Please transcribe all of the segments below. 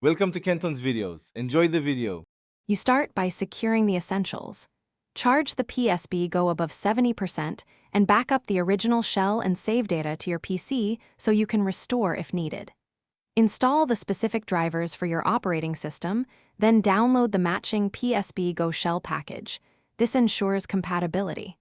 Welcome to Kenton's videos. Enjoy the video. You start by securing the essentials. Charge the PSP Go above 70% and back up the original shell and save data to your PC so you can restore if needed. Install the specific drivers for your operating system, then download the matching PSP Go Shell package. This ensures compatibility.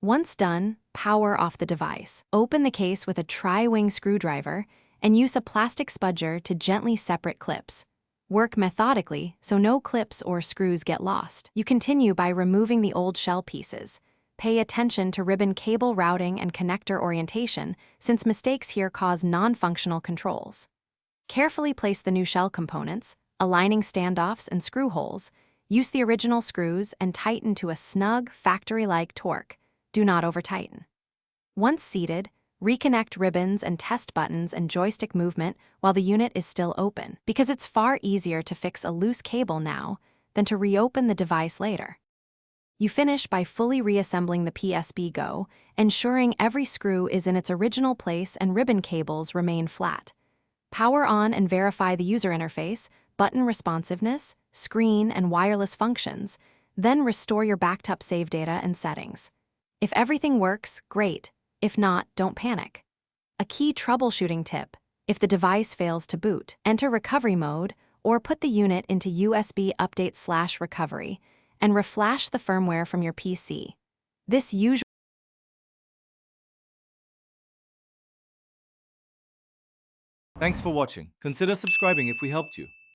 Once done, power off the device. Open the case with a tri-wing screwdriver and use a plastic spudger to gently separate clips. Work methodically so no clips or screws get lost. You continue by removing the old shell pieces. Pay attention to ribbon cable routing and connector orientation, since mistakes here cause non-functional controls. Carefully place the new shell components, aligning standoffs and screw holes. Use the original screws and tighten to a snug, factory-like torque. Do not over-tighten. Once seated, reconnect ribbons and test buttons and joystick movement while the unit is still open, because it's far easier to fix a loose cable now than to reopen the device later. You finish by fully reassembling the PSP Go, ensuring every screw is in its original place and ribbon cables remain flat. Power on and verify the user interface, button responsiveness, screen, and wireless functions, then restore your backed up save data and settings. If everything works, great. If not, don't panic. A key troubleshooting tip: if the device fails to boot, enter recovery mode or put the unit into USB update/recovery and reflash the firmware from your PC. This usually Thanks for watching. Consider subscribing if we helped you.